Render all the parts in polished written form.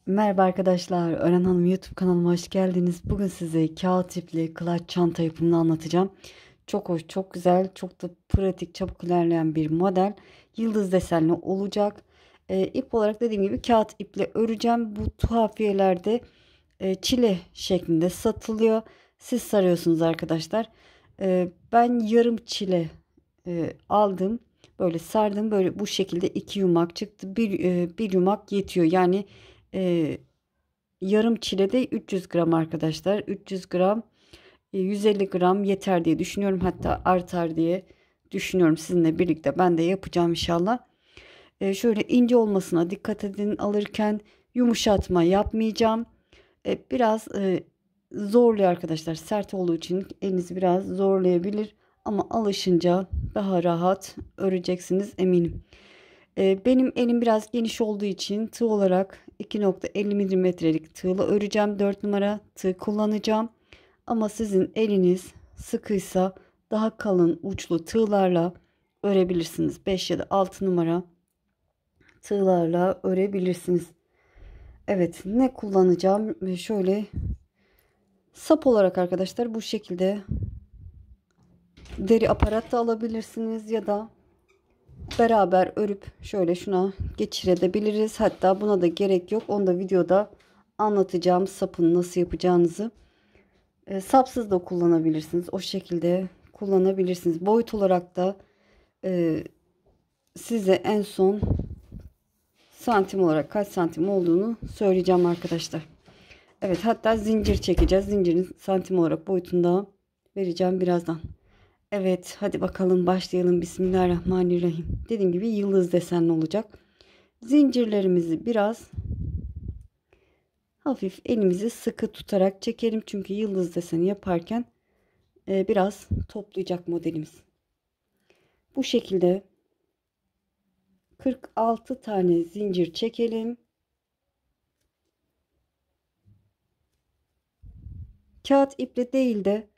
Merhaba arkadaşlar, Ören Hanım YouTube kanalıma hoş geldiniz. Bugün size kağıt ipli clutch çanta yapımını anlatacağım. Çok hoş, çok güzel, çok da pratik, çabuk ilerleyen bir model. Yıldız desenli olacak. İp olarak dediğim gibi kağıt iple öreceğim. Bu tuhafiyelerde çile şeklinde satılıyor. Siz sarıyorsunuz arkadaşlar. Ben yarım çile aldım. Böyle sardım. Böyle bu şekilde iki yumak çıktı. Bir yumak yetiyor. Yani e, yarım çile de 300 gram arkadaşlar. 300 gram 150 gram yeter diye düşünüyorum. Hatta artar diye düşünüyorum. Sizinle birlikte ben de yapacağım inşallah. Şöyle ince olmasına dikkat edin alırken, yumuşatma yapmayacağım. Biraz zorluyor arkadaşlar. Sert olduğu için elinizi biraz zorlayabilir. Ama alışınca daha rahat öreceksiniz eminim. Benim elim biraz geniş olduğu için tığ olarak 2,50 milimetrelik tığla öreceğim. 4 numara tığ kullanacağım. Ama sizin eliniz sıkıysa daha kalın uçlu tığlarla örebilirsiniz. 5 ya da 6 numara tığlarla örebilirsiniz. Evet, ne kullanacağım? Şöyle sap olarak arkadaşlar bu şekilde deri aparat da alabilirsiniz ya da beraber örüp şöyle şuna geçirebiliriz. Hatta buna da gerek yok. Onu da videoda anlatacağım sapını nasıl yapacağınızı. Sapsız da kullanabilirsiniz. O şekilde kullanabilirsiniz. Boyut olarak da e, size en son santim olarak kaç santim olduğunu söyleyeceğim arkadaşlar. Evet, hatta zincir çekeceğiz. Zincirin santim olarak boyutunda vereceğim birazdan. Evet, hadi bakalım başlayalım. Bismillahirrahmanirrahim. Dediğim gibi yıldız desenli olacak. Zincirlerimizi biraz hafif elimizi sıkı tutarak çekelim. Çünkü yıldız deseni yaparken biraz toplayacak modelimiz. Bu şekilde 46 tane zincir çekelim. Kağıt iple değil de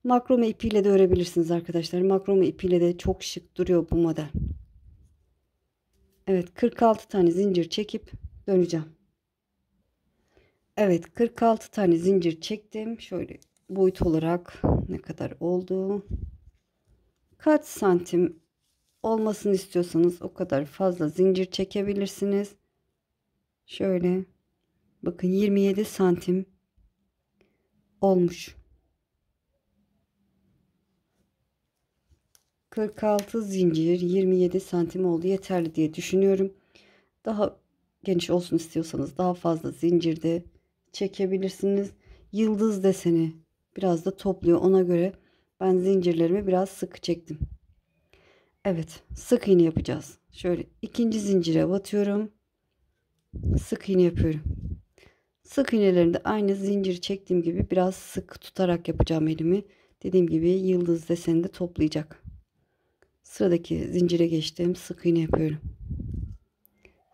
makrome ipiyle de örebilirsiniz arkadaşlar. Makrome ipiyle de çok şık duruyor bu model. Evet, 46 tane zincir çekip döneceğim. Evet, 46 tane zincir çektim. Şöyle boyut olarak ne kadar oldu? Kaç santim olmasını istiyorsanız o kadar fazla zincir çekebilirsiniz. Şöyle bakın 27 santim olmuş. 46 zincir 27 santim oldu, yeterli diye düşünüyorum. Daha geniş olsun istiyorsanız daha fazla zincir de çekebilirsiniz. Yıldız deseni biraz da topluyor, ona göre ben zincirlerimi biraz sıkı çektim. Evet, sık iğne yapacağız. Şöyle ikinci zincire batıyorum, sık iğne yapıyorum. Sık iğnelerini de aynı zincir çektiğim gibi biraz sık tutarak yapacağım elimi. Dediğim gibi yıldız deseni de toplayacak. Sıradaki zincire geçtim, sık iğne yapıyorum.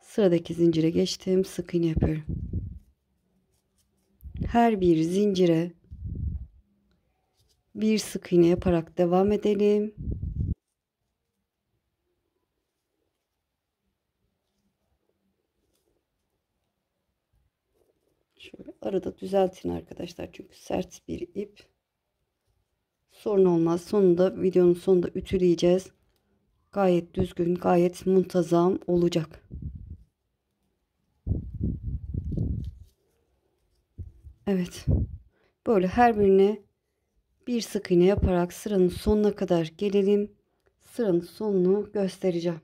Sıradaki zincire geçtim, sık iğne yapıyorum. Her bir zincire bir sık iğne yaparak devam edelim. Şöyle arada düzeltin arkadaşlar, çünkü sert bir ip. Sorun olmaz. Sonunda, videonun sonunda ütüleyeceğiz. Gayet düzgün, gayet muntazam olacak. Evet. Böyle her birine bir sık iğne yaparak sıranın sonuna kadar gelelim. Sıranın sonunu göstereceğim.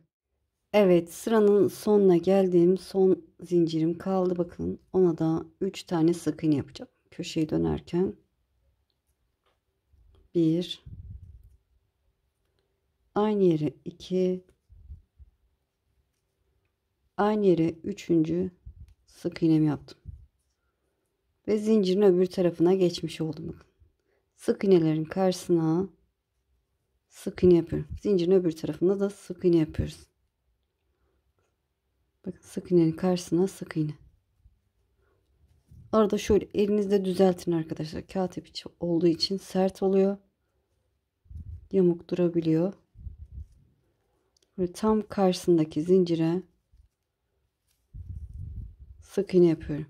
Evet, sıranın sonuna geldim. Son zincirim kaldı. Bakın, ona da 3 tane sık iğne yapacağım. Köşeyi dönerken bir, aynı yere 2, aynı yere üçüncü sık iğnemi yaptım. Ve zincirin öbür tarafına geçmiş oldum. Bakın. Sık iğnelerin karşısına sık iğne yapıyorum. Zincirin öbür tarafında da sık iğne yapıyoruz. Bakın, sık iğnenin karşısına sık iğne. Arada şöyle elinizde düzeltin arkadaşlar. Kağıt ipi olduğu için sert oluyor. Yamuk durabiliyor. Böyle tam karşısındaki zincire sık iğne yapıyorum.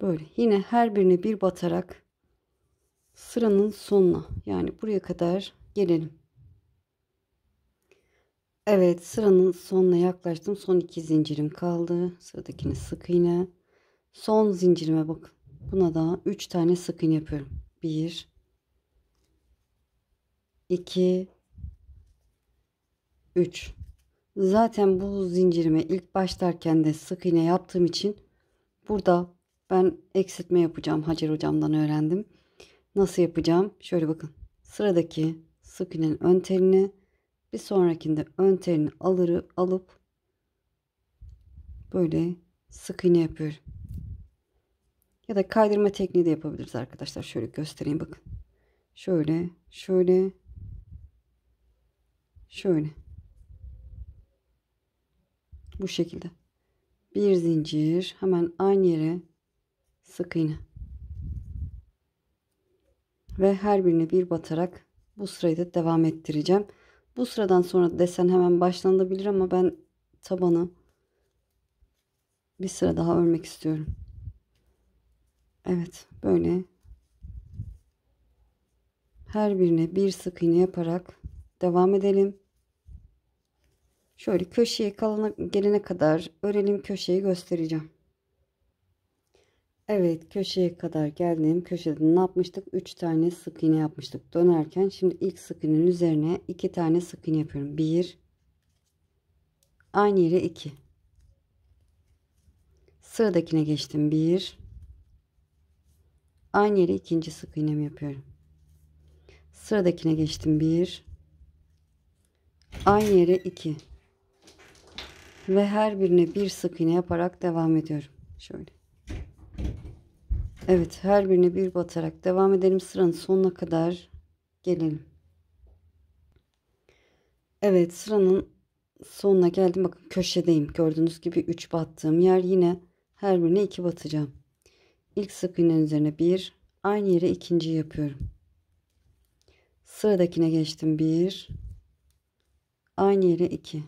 Böyle yine her birine bir batarak sıranın sonuna, yani buraya kadar gelelim. Evet, sıranın sonuna yaklaştım. Son 2 zincirim kaldı. Sıradakine sık iğne. Son zincirime bakın. Buna da 3 tane sık iğne yapıyorum. 1 2 3. Zaten bu zincirime ilk başlarken de sık iğne yaptığım için burada ben eksiltme yapacağım. Hacer hocamdan öğrendim. Nasıl yapacağım? Şöyle bakın. Sıradaki sık iğnenin ön telini, bir sonrakinde ön telini alıp böyle sık iğne yapıyorum. Ya da kaydırma tekniği de yapabiliriz arkadaşlar. Şöyle göstereyim bakın. Şöyle, şöyle, şöyle. Bu şekilde. Bir zincir, hemen aynı yere sık iğne. Ve her birine bir batarak bu sırayı da devam ettireceğim. Bu sıradan sonra desen hemen başlanabilir ama ben tabanı bir sıra daha örmek istiyorum. Evet, böyle her birine bir sık iğne yaparak devam edelim. Şöyle köşeye gelene kadar örelim, köşeyi göstereceğim. Evet, köşeye kadar geldim. Köşede ne yapmıştık? 3 tane sık iğne yapmıştık dönerken. Şimdi ilk sık iğnenin üzerine 2 tane sık iğne yapıyorum. 1, aynı yere 2. Sıradakine geçtim. 1, aynı yere ikinci sık iğnemi yapıyorum. Sıradakine geçtim. 1, aynı yere 2. Ve her birine bir sık iğne yaparak devam ediyorum. Şöyle. Evet, her birine bir batarak devam edelim. Sıranın sonuna kadar gelelim. Evet, sıranın sonuna geldim. Bakın köşedeyim. Gördüğünüz gibi 3 battığım yer, yine her birine 2 batacağım. İlk sık iğnenin üzerine 1, aynı yere ikinciyi yapıyorum. Sıradakine geçtim. 1, aynı yere 2.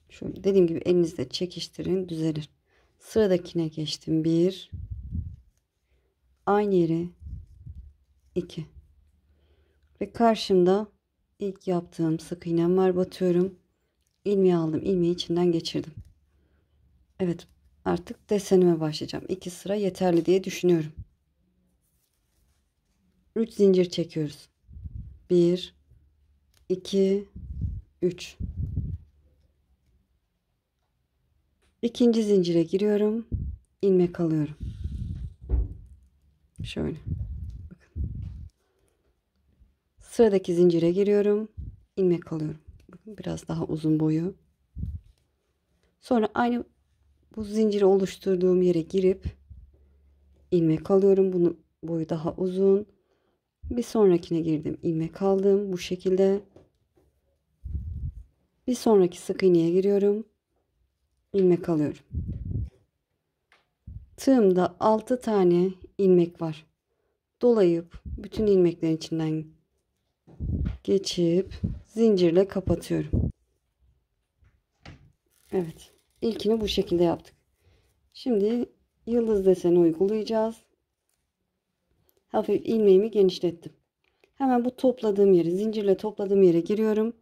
Şöyle dediğim gibi elinizle çekiştirin, düzelir. Sıradakine geçtim. 1, aynı yere 2. Ve karşımda ilk yaptığım sık iğnem var. Batıyorum. İlmeği aldım. İlmeği içinden geçirdim. Evet, artık desenime başlayacağım. 2 sıra yeterli diye düşünüyorum. 3 zincir çekiyoruz. 1, 2, 3. İkinci zincire giriyorum. İlmek alıyorum. Şöyle. Bakın. Sıradaki zincire giriyorum. İlmek alıyorum. Bakın biraz daha uzun boyu. Sonra aynı bu zinciri oluşturduğum yere girip ilmek alıyorum. Bunun boyu daha uzun. Bir sonrakine girdim. İlmek aldım. Bu şekilde. Bir sonraki sık iğneye giriyorum. İlmek alıyorum. Tığımda 6 tane ilmek var. Dolayıp bütün ilmeklerin içinden geçip zincirle kapatıyorum. Evet. İlkini bu şekilde yaptık. Şimdi yıldız deseni uygulayacağız. Hafif ilmeğimi genişlettim. Hemen bu topladığım yere, zincirle topladığım yere giriyorum.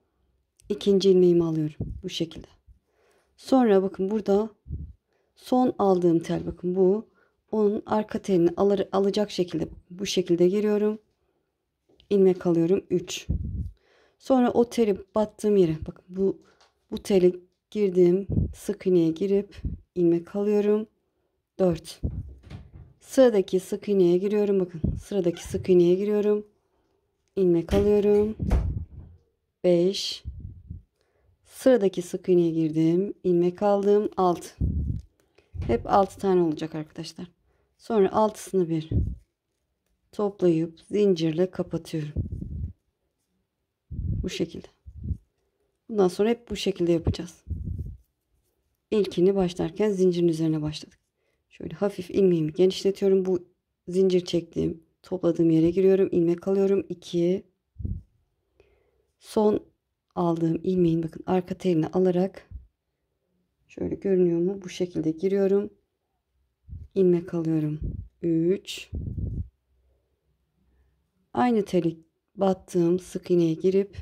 İkinci ilmeğimi alıyorum. Bu şekilde. Sonra bakın burada son aldığım tel, bakın bu. Onun arka telini alacak şekilde bu şekilde giriyorum. İlmek alıyorum. 3. Sonra o teli battığım yere, bakın bu teli girdim. Sık iğneye girip ilmek alıyorum. 4. Sıradaki sık iğneye giriyorum. Bakın sıradaki sık iğneye giriyorum. İlmek alıyorum. 5. Sıradaki sık iğneye girdim. İlmek aldım. 6. Hep 6 tane olacak arkadaşlar. Sonra altısını bir toplayıp zincirle kapatıyorum. Bu şekilde. Bundan sonra hep bu şekilde yapacağız. İlkini başlarken zincirin üzerine başladık. Şöyle hafif ilmeğimi genişletiyorum. Bu zincir çektiğim, topladığım yere giriyorum. İlmek alıyorum. 2. Son aldığım ilmeğin bakın arka telini alarak şöyle görünüyor mu? Bu şekilde giriyorum. İlmek alıyorum. 3. Aynı teli battığım sık iğneye girip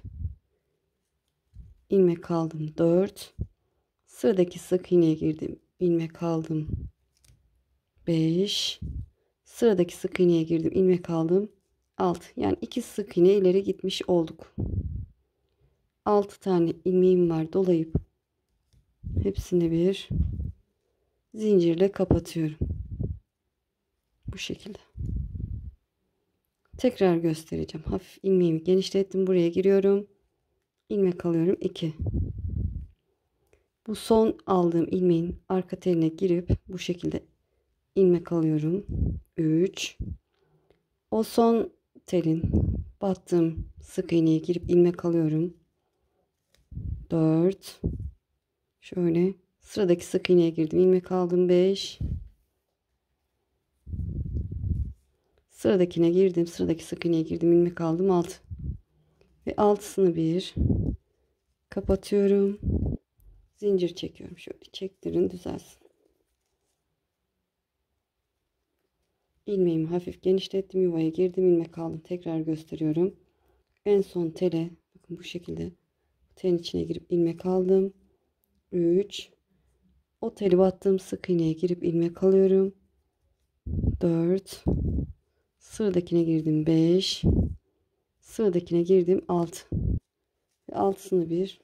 ilmek aldım. 4. Sıradaki sık iğneye girdim. İlmek aldım. 5. Sıradaki sık iğneye girdim. İlmek aldım. 6. Yani 2 sık iğne ileri gitmiş olduk. 6 tane ilmeğim var. Dolayıp hepsini bir zincirle kapatıyorum. Bu şekilde. Tekrar göstereceğim. Hafif ilmeğimi genişlettim. Buraya giriyorum. İlmek alıyorum. 2. Bu son aldığım ilmeğin arka teline girip bu şekilde ilmek alıyorum. 3. O son telin battığım sık iğneye girip ilmek alıyorum. 4. Şöyle sıradaki sık iğneye girdim. İlmek aldım. 5. Sıradakine girdim. Sıradaki sık iğneye girdim. İlmek aldım. 6. Ve altısını bir kapatıyorum. Zincir çekiyorum. Şöyle çektirin düzelsin. İlmeğimi hafif genişlettim. Yuvaya girdim. İlmek aldım. Tekrar gösteriyorum. En son tele bakın bu şekilde telin içine girip ilmek aldım. 3. O teli battığım sık iğneye girip ilmek alıyorum. 4. Sıradakine girdim. 5. Sıradakine girdim. 6. Ve altısını bir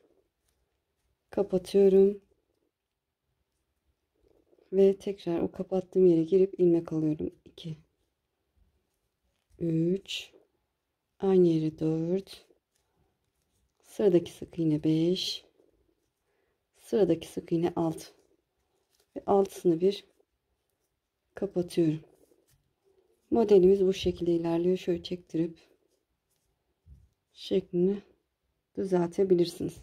kapatıyorum. Ve tekrar o kapattığım yere girip ilmek alıyorum. 2. 3. Aynı yere 4. Sıradaki sık iğne 5. Sıradaki sık iğne 6. Ve altısını bir kapatıyorum. Modelimiz bu şekilde ilerliyor. Şöyle çektirip şeklini düzeltebilirsiniz.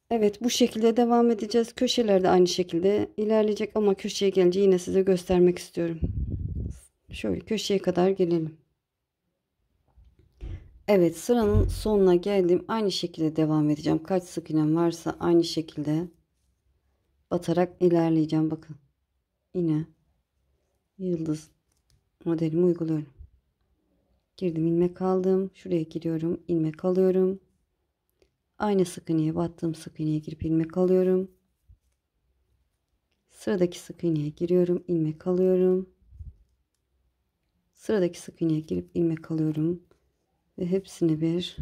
Evet, bu şekilde devam edeceğiz. Köşelerde aynı şekilde ilerleyecek ama köşeye gelince yine size göstermek istiyorum. Şöyle köşeye kadar gelelim. Evet, sıranın sonuna geldim. Aynı şekilde devam edeceğim. Kaç sık iğnem varsa aynı şekilde batarak ilerleyeceğim. Bakın. Yine yıldız modelimi uyguluyorum. Girdim, ilmek aldım. Şuraya giriyorum, ilmek alıyorum. Aynı sık iğneye battığım sık iğneye girip ilmek alıyorum. Sıradaki sık iğneye giriyorum, ilmek alıyorum. Sıradaki sık iğneye girip ilmek alıyorum ve hepsini bir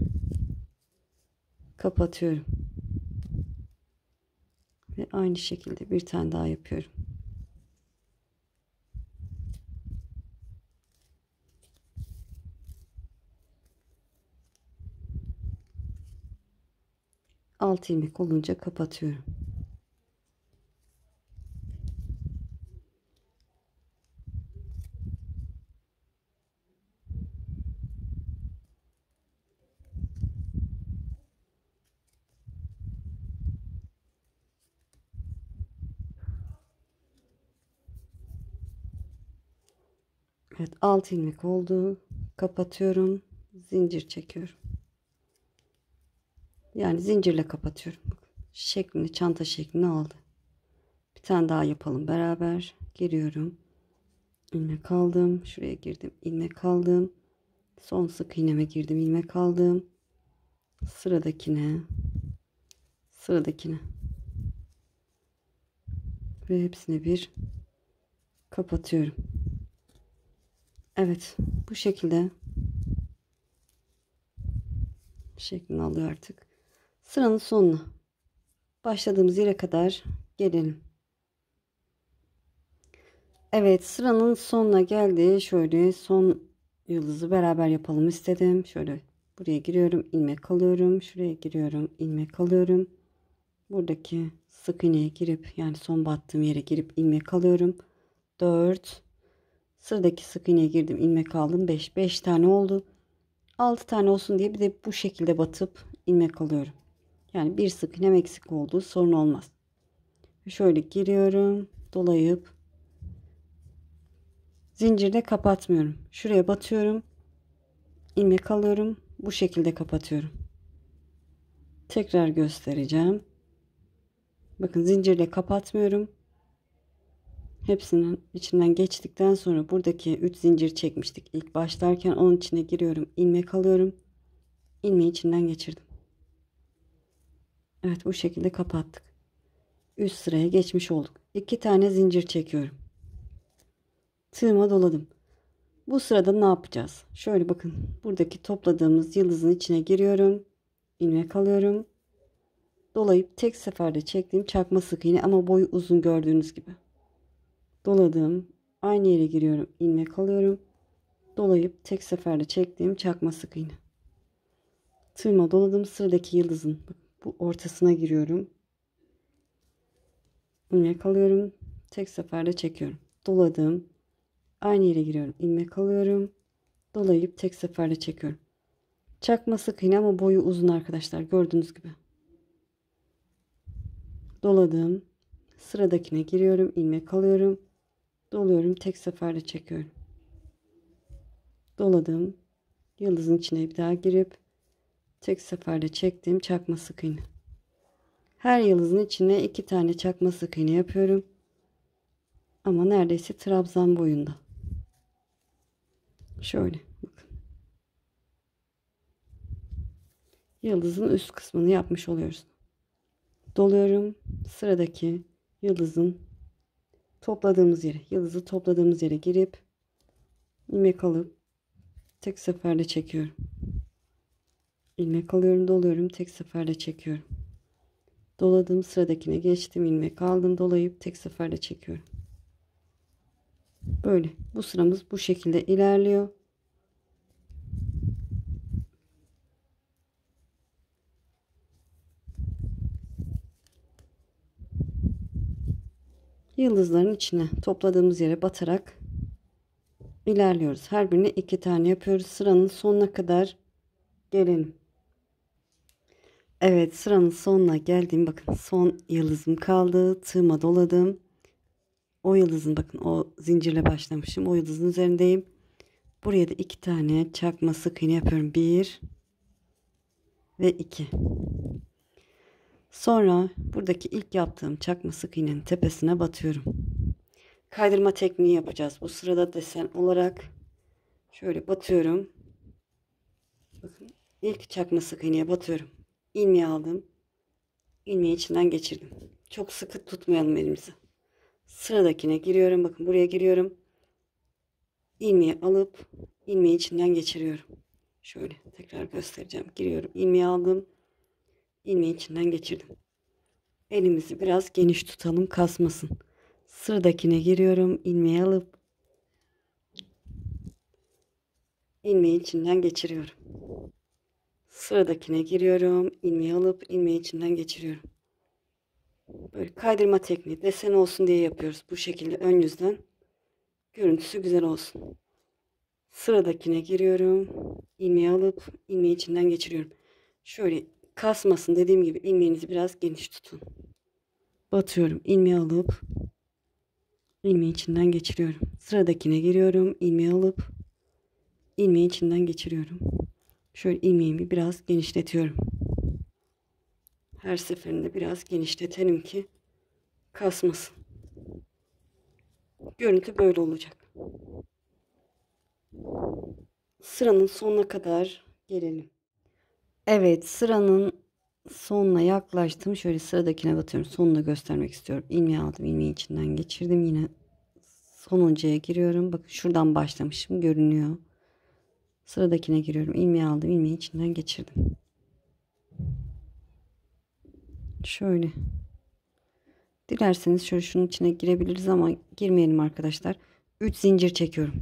kapatıyorum. Ve aynı şekilde bir tane daha yapıyorum. Alt ilmek olunca kapatıyorum. Evet, alt ilmek oldu. Kapatıyorum. Zincir çekiyorum. Yani zincirle kapatıyorum. Şeklini, çanta şeklini aldı. Bir tane daha yapalım beraber. Giriyorum. İlmek aldım. Şuraya girdim. İlmek aldım. Son sık iğneme girdim. İlmek aldım. Sıradakine. Sıradakine. Ve hepsini bir kapatıyorum. Evet. Bu şekilde şeklini alıyor artık. Sıranın sonuna. Başladığımız yere kadar gelelim. Evet, sıranın sonuna geldi. Şöyle son yıldızı beraber yapalım istedim. Şöyle buraya giriyorum, ilmek alıyorum. Şuraya giriyorum, ilmek alıyorum. Buradaki sık iğneye girip yani son battığım yere girip ilmek alıyorum. 4. Sıradaki sık iğneye girdim, ilmek aldım. 5. 5 tane oldu. 6 tane olsun diye bir de bu şekilde batıp ilmek alıyorum. Yani bir sık iğnem eksik oldu, sorun olmaz. Şöyle giriyorum, dolayıp zincirde kapatmıyorum. Şuraya batıyorum, ilmek alıyorum, bu şekilde kapatıyorum. Tekrar göstereceğim. Bakın zincirle kapatmıyorum. Hepsinin içinden geçtikten sonra buradaki 3 zincir çekmiştik. İlk başlarken onun içine giriyorum. İlmek alıyorum. İlmeği içinden geçirdim. Evet, bu şekilde kapattık. Üst sıraya geçmiş olduk. 2 tane zincir çekiyorum. Tığıma doladım. Bu sırada ne yapacağız? Şöyle bakın. Buradaki topladığımız yıldızın içine giriyorum. İlmek alıyorum. Dolayıp tek seferde çektiğim çakma sık iğne ama boyu uzun, gördüğünüz gibi. Doladım. Aynı yere giriyorum. İlmek alıyorum. Dolayıp tek seferde çektiğim çakma sık iğne. Tığıma doladım. Sıradaki yıldızın bu ortasına giriyorum. İlmek alıyorum. Tek seferde çekiyorum. Doladım. Aynı yere giriyorum. İlmek alıyorum. Dolayıp tek seferde çekiyorum. Çakma sık iğne ama boyu uzun arkadaşlar. Gördüğünüz gibi. Doladım. Sıradakine giriyorum. İlmek alıyorum. Doluyorum. Tek seferde çekiyorum. Doladım. Yıldızın içine bir daha girip tek seferde çektiğim çakma sık iğne. Her yıldızın içine 2 tane çakma sık iğne yapıyorum. Ama neredeyse trabzan boyunda. Şöyle bakın. Yıldızın üst kısmını yapmış oluyoruz. Doluyorum. Sıradaki yıldızın yıldızı topladığımız yere girip ilmek alıp tek seferde çekiyorum. İlmek alıyorum, doluyorum, tek seferde çekiyorum. Doladım, sıradakine geçtim, ilmek aldım, dolayıp tek seferde çekiyorum. Böyle bu sıramız bu şekilde ilerliyor. Yıldızların içine topladığımız yere batarak ilerliyoruz. Her birine 2 tane yapıyoruz. Sıranın sonuna kadar gelelim. Evet, sıranın sonuna geldim. Bakın son yıldızım kaldı. Tığıma doladım. O yıldızın, bakın o zincirle başlamışım. O yıldızın üzerindeyim. Buraya da 2 tane çakma sık iğne yapıyorum. 1 ve 2. Sonra buradaki ilk yaptığım çakma sık iğnenin tepesine batıyorum. Kaydırma tekniği yapacağız. Bu sırada desen olarak şöyle batıyorum. Bakın ilk çakma sık iğneye batıyorum. İlmeği aldım. İlmeği içinden geçirdim. Çok sıkı tutmayalım elimizi. Sıradakine giriyorum. Bakın buraya giriyorum. İlmeği alıp ilmeği içinden geçiriyorum. Şöyle tekrar göstereceğim. Giriyorum. İlmeği aldım. İlmeği içinden geçirdim. Elimizi biraz geniş tutalım, kasmasın. Sıradakine giriyorum. İlmeği alıp ilmeği içinden geçiriyorum. Sıradakine giriyorum. İlmeği alıp ilmeği içinden geçiriyorum. Böyle kaydırma tekniği desen olsun diye yapıyoruz. Bu şekilde ön yüzden görüntüsü güzel olsun. Sıradakine giriyorum. İlmeği alıp ilmeği içinden geçiriyorum. Şöyle kasmasın, dediğim gibi ilmeğinizi biraz geniş tutun. Batıyorum. İlmeği alıp ilmeği içinden geçiriyorum. Sıradakine giriyorum. İlmeği alıp ilmeği içinden geçiriyorum. Şöyle ilmeğimi biraz genişletiyorum. Her seferinde biraz genişletelim ki kasmasın. Görüntü böyle olacak. Sıranın sonuna kadar gelelim. Evet, sıranın sonuna yaklaştım. Şöyle sıradakine batıyorum. Sonunu göstermek istiyorum. İlmeği aldım. İlmeği içinden geçirdim. Yine sonuncuya giriyorum. Bakın şuradan başlamışım. Görünüyor. Sıradakine giriyorum. İlmeği aldım. İlmeği içinden geçirdim. Şöyle. Dilerseniz şöyle şunun içine girebiliriz ama girmeyelim arkadaşlar. 3 zincir çekiyorum.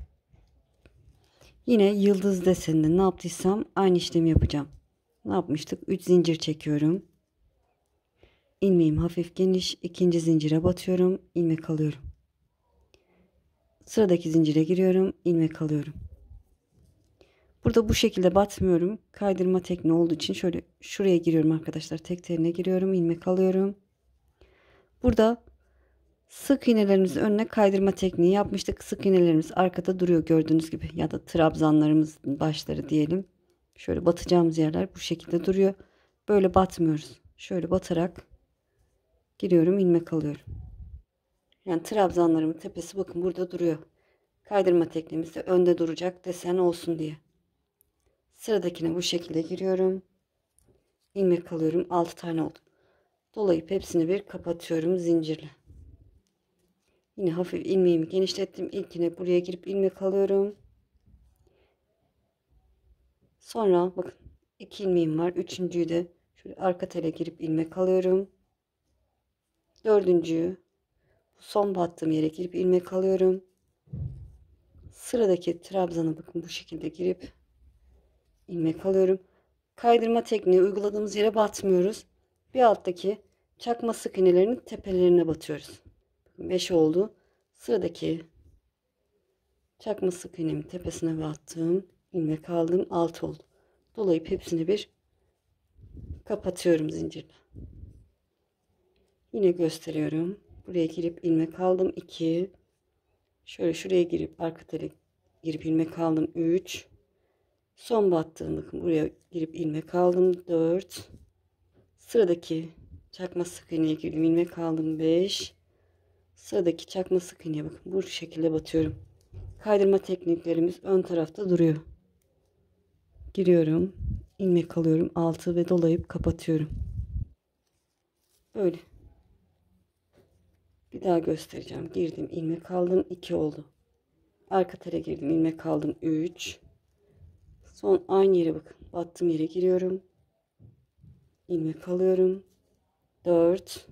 Yine yıldız deseninde ne yaptıysam aynı işlemi yapacağım. Ne yapmıştık? 3 zincir çekiyorum. İlmeğim hafif geniş. İkinci zincire batıyorum. İlmek alıyorum. Sıradaki zincire giriyorum. İlmek alıyorum. Burada bu şekilde batmıyorum. Kaydırma tekniği olduğu için şöyle şuraya giriyorum arkadaşlar. Tek teline giriyorum. İlmek alıyorum. Burada sık iğnelerimizin önüne kaydırma tekniği yapmıştık. Sık iğnelerimiz arkada duruyor gördüğünüz gibi. Ya da trabzanlarımızın başları diyelim. Şöyle batacağımız yerler bu şekilde duruyor. Böyle batmıyoruz. Şöyle batarak giriyorum, ilmek alıyorum. Yani trabzanlarımın tepesi bakın burada duruyor. Kaydırma tekniğimiz de önde duracak, desen olsun diye. Sıradakine bu şekilde giriyorum. İlmek alıyorum. 6 tane oldu. Dolayıp hepsini bir kapatıyorum zincirle. Yine hafif ilmeğimi genişlettim. İlkine buraya girip ilmek alıyorum. Sonra bakın 2 ilmeğim var. Üçüncüyü de şöyle arka tele girip ilmek alıyorum. Dördüncüyü son battığım yere girip ilmek alıyorum. Sıradaki trabzana bakın bu şekilde girip ilmek alıyorum. Kaydırma tekniği uyguladığımız yere batmıyoruz. Bir alttaki çakma sık iğnelerinin tepelerine batıyoruz. 5 oldu. Sıradaki çakma sık iğnemin tepesine battım. İlmek aldım. 6 oldu. Dolayıp hepsini bir kapatıyorum zincirle. Yine gösteriyorum. Buraya girip ilmek aldım. 2. Şöyle şuraya girip arka tele girip ilmek aldım. 3. Son battığım bakın buraya girip ilmek aldım. 4. Sıradaki çakma sık iğneye girdim. İlmek aldım. 5. Sıradaki çakma sık iğneye bakın bu şekilde batıyorum. Kaydırma tekniklerimiz ön tarafta duruyor. Giriyorum. İlmek alıyorum. 6 ve dolayıp kapatıyorum. Böyle. Bir daha göstereceğim. Girdim, ilmek aldım. 2 oldu. Arka tele girdim, ilmek aldım. 3. Son aynı yere bakın. Battığım yere giriyorum. İlmek alıyorum. 4.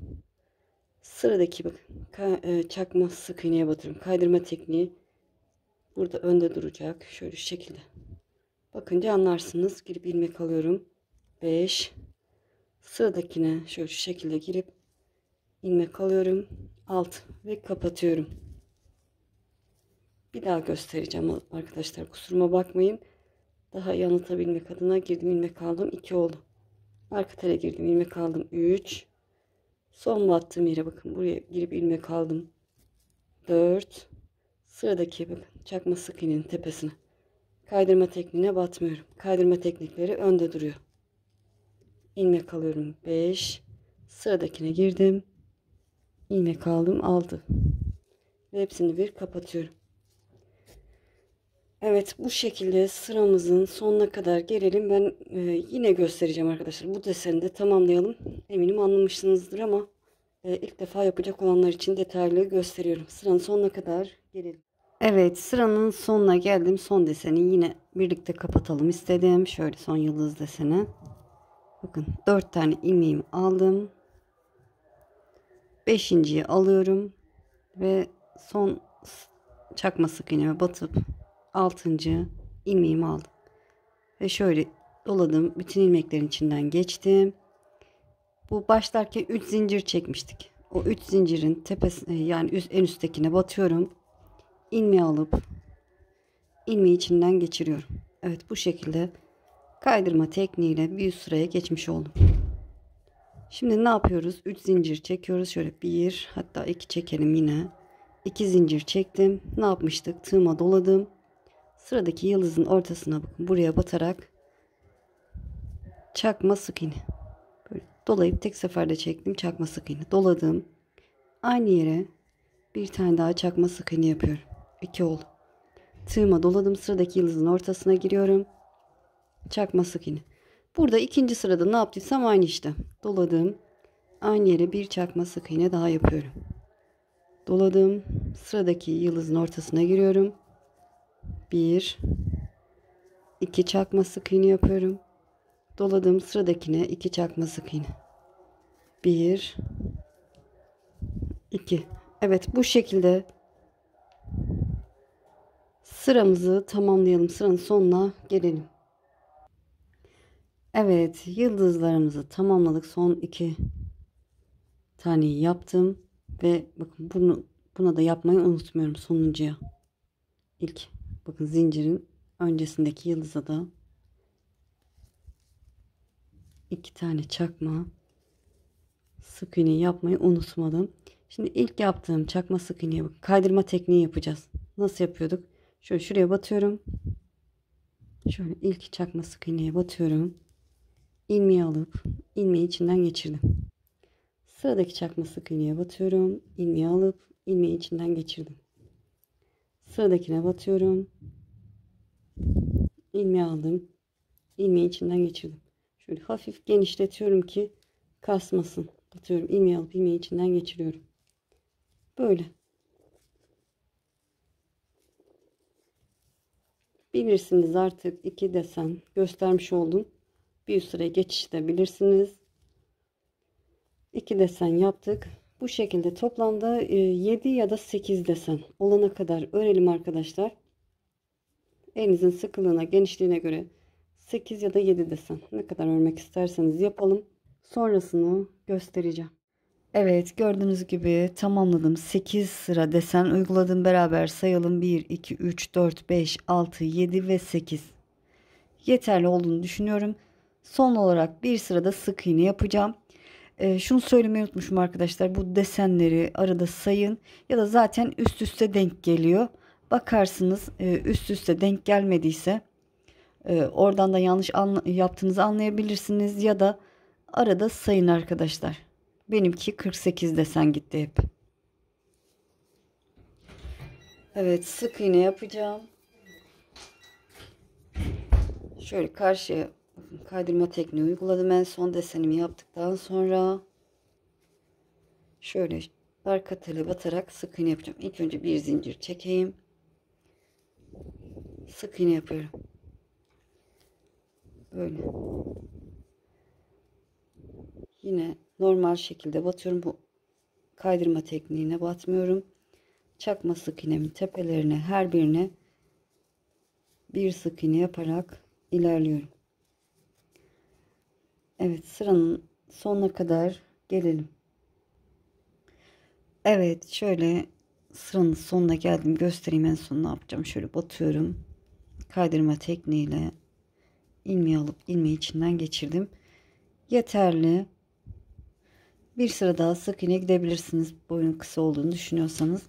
Sıradaki bakın çakma sık iğneye batırıyorum. Kaydırma tekniği burada önde duracak. Şöyle şu şekilde. Bakınca anlarsınız. Girip ilmek alıyorum. 5. Sıradakine şöyle şu şekilde girip ilmek alıyorum. 6 ve kapatıyorum. Bir daha göstereceğim arkadaşlar. Kusuruma bakmayın. Daha iyi anlatabilmek adına girdim, ilmek aldım. 2 oldu. Arka tele girdim, ilmek aldım. 3. Son battığım yere bakın. Buraya girip ilmek aldım. 4. Sıradaki bakın çakma sık iğnenin tepesine. Kaydırma tekniğine batmıyorum. Kaydırma teknikleri önde duruyor. İlmek alıyorum. 5. Sıradakine girdim. İlmek aldım. 6. Ve hepsini bir kapatıyorum. Evet, bu şekilde sıramızın sonuna kadar gelelim. Ben yine göstereceğim arkadaşlar. Bu deseni de tamamlayalım. Eminim anlamışsınızdır ama ilk defa yapacak olanlar için detaylı gösteriyorum. Sıranın sonuna kadar gelelim. Evet, sıranın sonuna geldim. Son deseni yine birlikte kapatalım istedim. Şöyle son yıldız deseni. Bakın 4 tane ilmeğimi aldım. 5.'yi alıyorum ve son çakma sık iğneme batıp 6. ilmeğimi aldım. Ve şöyle doladım. Bütün ilmeklerin içinden geçtim. Bu başlarken 3 zincir çekmiştik. O 3 zincirin tepesine yani en üsttekine batıyorum. İlmeği alıp ilmeği içinden geçiriyorum. Evet, bu şekilde kaydırma tekniğiyle bir üst sıraya geçmiş oldum. Şimdi ne yapıyoruz? 3 zincir çekiyoruz. Şöyle 1 hatta 2 çekelim yine. 2 zincir çektim. Ne yapmıştık? Tığıma doladım. Sıradaki yıldızın ortasına bakın. Buraya batarak çakma sık iğne. Böyle dolayıp tek seferde çektim. Çakma sık iğne. Doladım. Aynı yere bir tane daha çakma sık iğne yapıyorum. 2 oldu. Tığıma doladım. Sıradaki yıldızın ortasına giriyorum. Çakma sık iğne. Burada ikinci sırada ne yaptıysam aynı işte. Doladım. Aynı yere bir çakma sık iğne daha yapıyorum. Doladım. Sıradaki yıldızın ortasına giriyorum. 1 2 çakma sık iğne yapıyorum. Doladım. Sıradakine 2 çakma sık iğne. 1 2. Evet, bu şekilde sıramızı tamamlayalım. Sıranın sonuna gelelim. Evet, yıldızlarımızı tamamladık. Son 2 taneyi yaptım ve bakın buna da yapmayı unutmuyorum sonuncuya. İlk bakın zincirin öncesindeki yıldıza da 2 tane çakma sık iğne yapmayı unutmadım. Şimdi ilk yaptığım çakma sık iğneye bakın. Kaydırma tekniği yapacağız. Nasıl yapıyorduk? Şöyle şuraya batıyorum. Şöyle ilk çakma sık iğneye batıyorum. ilmeği alıp ilmeği içinden geçirdim. Sıradaki çakma sık iğneye batıyorum. İlmeği alıp ilmeği içinden geçirdim. Sıradakine batıyorum. İlmeği aldım. İlmeği içinden geçirdim. Şöyle hafif genişletiyorum ki kasmasın. Batıyorum. İlmeği alıp ilmeği içinden geçiriyorum. Böyle. Bilirsiniz artık 2 desen göstermiş oldum. Bir üst sıraya geçişte bilirsiniz. 2 desen yaptık. Bu şekilde toplamda 7 ya da 8 desen olana kadar örelim arkadaşlar. Elinizin sıkılığına, genişliğine göre 8 ya da 7 desen ne kadar örmek isterseniz yapalım. Sonrasını göstereceğim. Evet, gördüğünüz gibi tamamladım. 8 sıra desen uyguladım. Beraber sayalım. 1, 2, 3, 4, 5, 6, 7 ve 8. Yeterli olduğunu düşünüyorum. Son olarak bir sırada sık iğne yapacağım. Şunu söylemeyi unutmuşum arkadaşlar. Bu desenleri arada sayın ya da zaten üst üste denk geliyor. Bakarsınız üst üste denk gelmediyse oradan da yanlış yaptığınızı anlayabilirsiniz ya da arada sayın arkadaşlar. Benimki 48 desen gitti hep. Evet, sık iğne yapacağım. Şöyle karşıya kaydırma tekniği uyguladım. En son desenimi yaptıktan sonra şöyle arka tele batarak sık iğne yapacağım. İlk önce bir zincir çekeyim. Sık iğne yapıyorum. Böyle. Yine normal şekilde batıyorum. Bu kaydırma tekniğine batmıyorum. Çakma sık iğnemin tepelerine her birine bir sık iğne yaparak ilerliyorum. Evet, sıranın sonuna kadar gelelim. Evet, şöyle sıranın sonuna geldim. Göstereyim en son ne yapacağım. Şöyle batıyorum. Kaydırma tekniğiyle ilmeği alıp ilmeği içinden geçirdim. Yeterli. Bir sıra daha sık iğne gidebilirsiniz. Boyun kısa olduğunu düşünüyorsanız.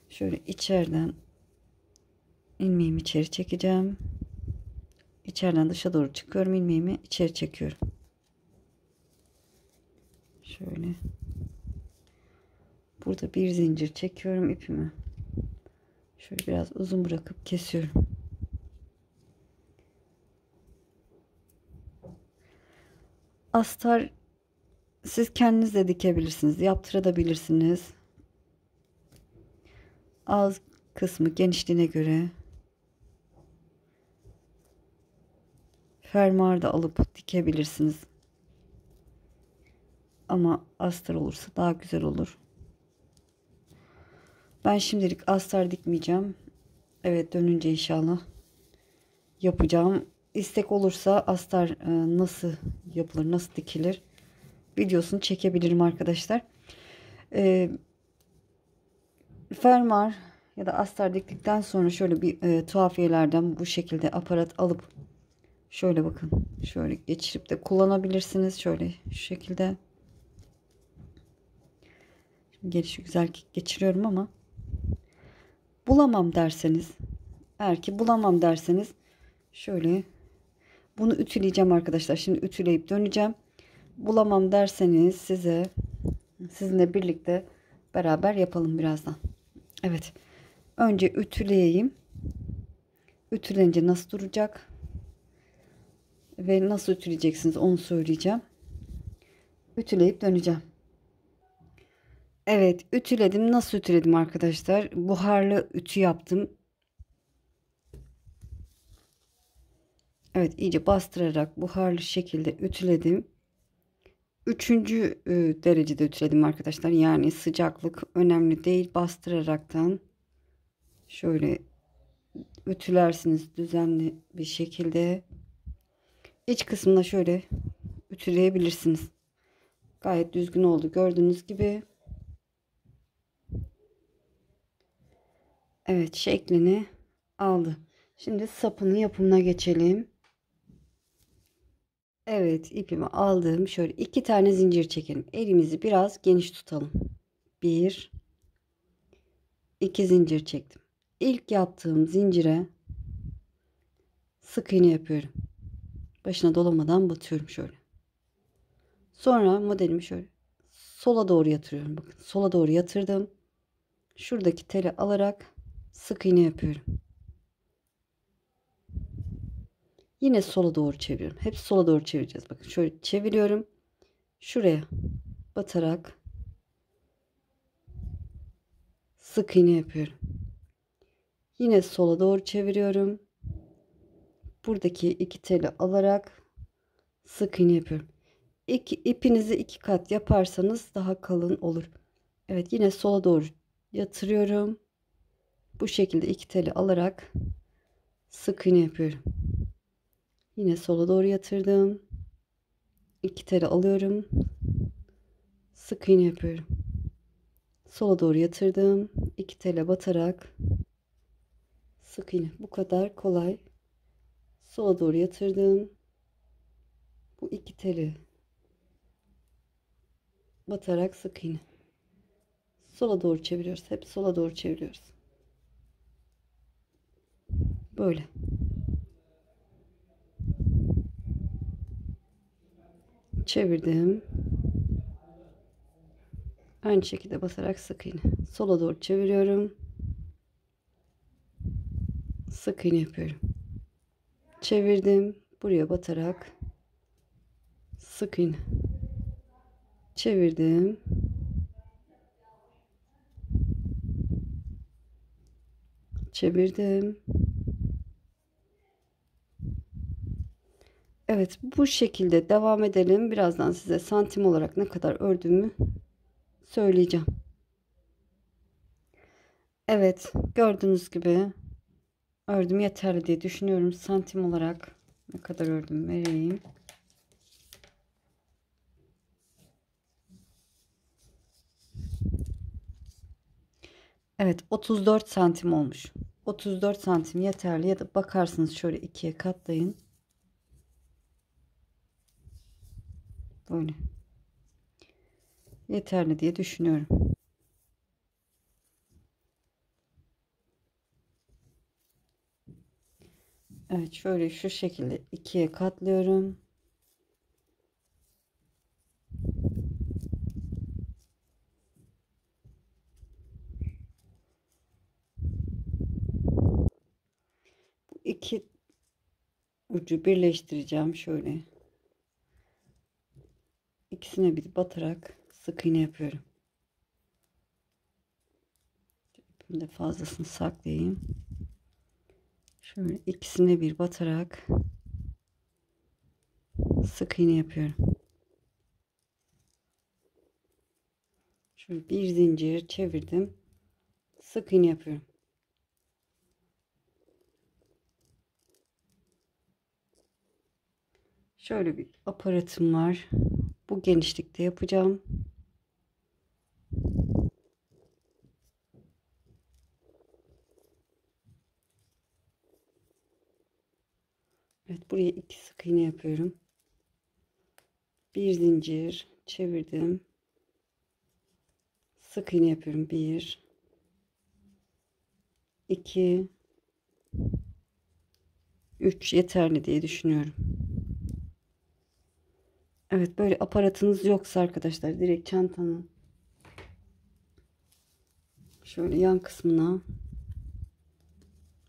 Şöyle içeriden ilmeğimi içeri çekeceğim. İçeriden dışa doğru çıkıyorum. İlmeğimi içeri çekiyorum. Şöyle. Burada bir zincir çekiyorum ipimi. Şöyle biraz uzun bırakıp kesiyorum. Astar siz kendiniz de dikebilirsiniz. Yaptırabilirsiniz. Ağız kısmı genişliğine göre fermuar da alıp dikebilirsiniz. Ama astar olursa daha güzel olur. Ben şimdilik astar dikmeyeceğim. Evet, dönünce inşallah yapacağım. İstek olursa astar nasıl yapılır, nasıl dikilir videosunu çekebilirim arkadaşlar. Fermuar ya da astar diktikten sonra şöyle bir tuhafiyelerden bu şekilde aparat alıp şöyle bakın şöyle geçirip de kullanabilirsiniz. Şöyle şu şekilde. Şimdi gelişi güzel geçiriyorum ama bulamam derseniz, eğer ki bulamam derseniz şöyle bunu ütüleyeceğim arkadaşlar. Şimdi ütüleyip döneceğim. Bulamam derseniz sizinle birlikte beraber yapalım birazdan. Evet. Önce ütüleyeyim. Ütülenince nasıl duracak ve nasıl ütüleyeceksiniz onu söyleyeceğim. Ütüleyip döneceğim. Evet, ütüledim. Nasıl ütüledim arkadaşlar? Buharlı ütü yaptım. Evet, iyice bastırarak buharlı şekilde ütüledim. Üçüncü derecede ütüledim arkadaşlar. Yani sıcaklık önemli değil. Bastıraraktan şöyle ütülersiniz düzenli bir şekilde. İç kısmına şöyle ütüleyebilirsiniz. Gayet düzgün oldu. Gördüğünüz gibi. Evet, şeklini aldı. Şimdi sapının yapımına geçelim. Evet, ipimi aldım. Şöyle 2 tane zincir çekelim. Elimizi biraz geniş tutalım. 1 2 zincir çektim. İlk yaptığım zincire sık iğne yapıyorum. Başına dolamadan batıyorum şöyle. Sonra modelimi şöyle sola doğru yatırıyorum. Bakın sola doğru yatırdım. Şuradaki teli alarak sık iğne yapıyorum. Yine sola doğru çeviriyorum. Hep sola doğru çevireceğiz. Bakın şöyle çeviriyorum. Şuraya batarak sık iğne yapıyorum. Yine sola doğru çeviriyorum. Buradaki iki teli alarak sık iğne yapıyorum. İpinizi iki kat yaparsanız daha kalın olur. Evet, yine sola doğru yatırıyorum. Bu şekilde iki teli alarak sık iğne yapıyorum. Yine sola doğru yatırdım. İki teli alıyorum. Sık iğne yapıyorum. Sola doğru yatırdım. İki tele batarak sık iğne. Bu kadar kolay. Sola doğru yatırdım. Bu iki teli batarak sık iğne. Sola doğru çeviriyoruz. Hep sola doğru çeviriyoruz. Böyle. Çevirdim. Aynı şekilde basarak sık iğne. Sola doğru çeviriyorum. Sık iğne yapıyorum. Çevirdim. Buraya batarak sık iğne. Çevirdim. Çevirdim. Evet, bu şekilde devam edelim. Birazdan size santim olarak ne kadar ördüğümü söyleyeceğim. Evet, gördüğünüz gibi ördüm, yeterli diye düşünüyorum. Santim olarak ne kadar ördüm vereyim. Evet, 34 santim olmuş. 34 santim yeterli, ya da bakarsınız şöyle ikiye katlayın. Böyle. Yeterli diye düşünüyorum. Evet, şöyle şu şekilde ikiye katlıyorum. Bu iki ucu birleştireceğim şöyle. İkisine bir batarak sık iğne yapıyorum. Bir de fazlasını saklayayım. Şöyle ikisine bir batarak sık iğne yapıyorum. Şöyle bir zincir çevirdim. Sık iğne yapıyorum. Şöyle bir aparatım var. Bu genişlikte yapacağım. Evet, buraya iki sık iğne yapıyorum. Bir zincir çevirdim. Sık iğne yapıyorum. 1 2 3 yeterli diye düşünüyorum. Evet, böyle aparatınız yoksa arkadaşlar direkt çantanın şöyle yan kısmına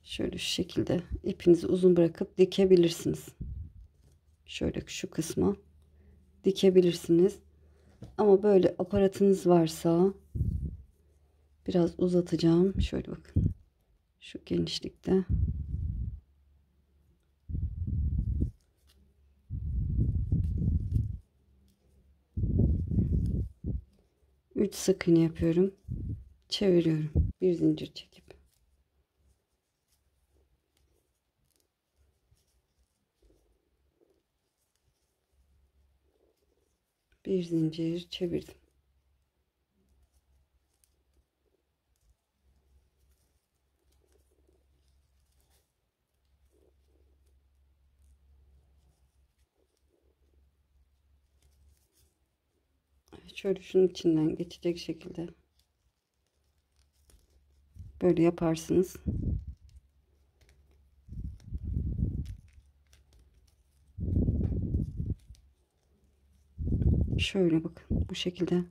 şöyle şu şekilde ipinizi uzun bırakıp dikebilirsiniz. Şöyle şu kısma dikebilirsiniz. Ama böyle aparatınız varsa biraz uzatacağım. Şöyle bakın. Şu genişlikte. Üç sık iğne yapıyorum. Çeviriyorum. Bir zincir çekip. Bir zincir çevirdim. Evet, şöyle şunun içinden geçecek şekilde böyle yaparsınız. şöyle bakın bu şekilde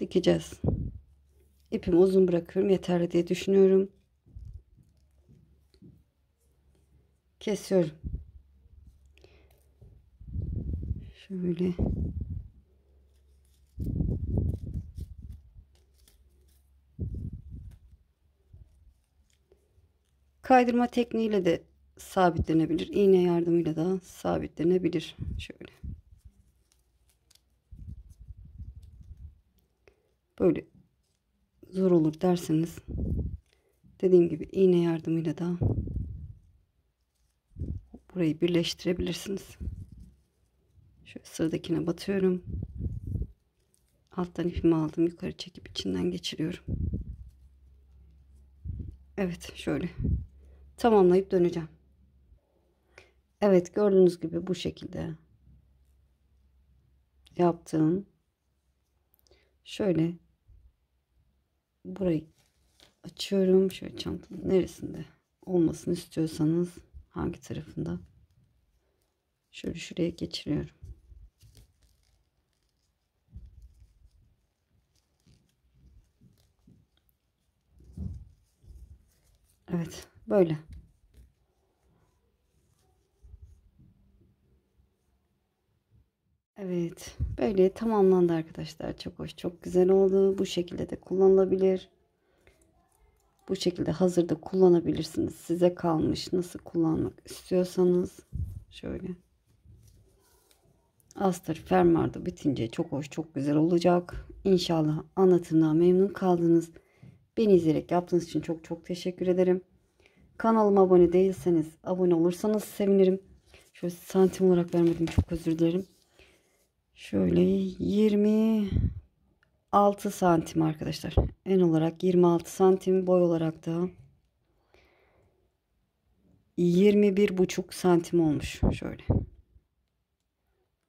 dikeceğiz. İpimi uzun bırakıyorum, yeterli diye düşünüyorum. Kesiyorum. Şöyle. Kaydırma tekniğiyle de sabitlenebilir. İğne yardımıyla da sabitlenebilir. Şöyle. Böyle zor olur derseniz dediğim gibi iğne yardımıyla da burayı birleştirebilirsiniz. Şöyle sıradakine batıyorum. Alttan ipimi aldım. Yukarı çekip içinden geçiriyorum. Evet, şöyle tamamlayıp döneceğim. Evet, gördüğünüz gibi bu şekilde yaptım. Şöyle burayı açıyorum. Şöyle çantanın neresinde olmasını istiyorsanız, hangi tarafında, şöyle şuraya geçiriyorum. Evet, böyle. Evet, böyle tamamlandı arkadaşlar. Çok hoş, çok güzel oldu. Bu şekilde de kullanılabilir. Bu şekilde hazırda kullanabilirsiniz. Size kalmış, nasıl kullanmak istiyorsanız. Şöyle. Astar fermuarda bitince çok hoş, çok güzel olacak. İnşallah anlatımdan memnun kaldınız. Beni izleyerek yaptığınız için çok çok teşekkür ederim. Kanalıma abone değilseniz abone olursanız sevinirim. Şöyle santim olarak vermedim, çok özür dilerim. Şöyle 26 santim arkadaşlar. En olarak 26 santim, boy olarak da 21,5 santim olmuş. Şöyle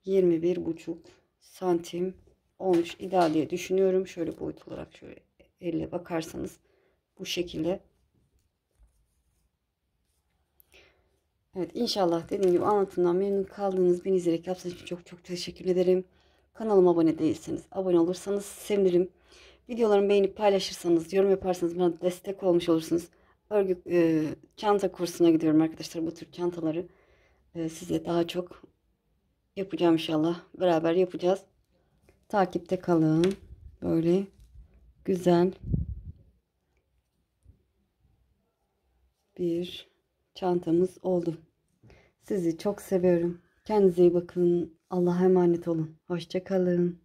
21,5 santim olmuş, ideal diye düşünüyorum. Şöyle boyut olarak şöyle elle bakarsanız bu şekilde. Evet, inşallah dediğim gibi anlatımdan memnun kaldığınız, beni izleyerek yaptığınız için çok çok teşekkür ederim. Kanalıma abone değilseniz abone olursanız sevinirim. Videolarımı beğenip paylaşırsanız, yorum yaparsanız bana destek olmuş olursunuz. Örgü çanta kursuna gidiyorum arkadaşlar. Bu tür çantaları size daha çok yapacağım inşallah. Beraber yapacağız. Takipte kalın. Böyle güzel bir çantamız oldu. Sizi çok seviyorum. Kendinize iyi bakın. Allah'a emanet olun. Hoşça kalın.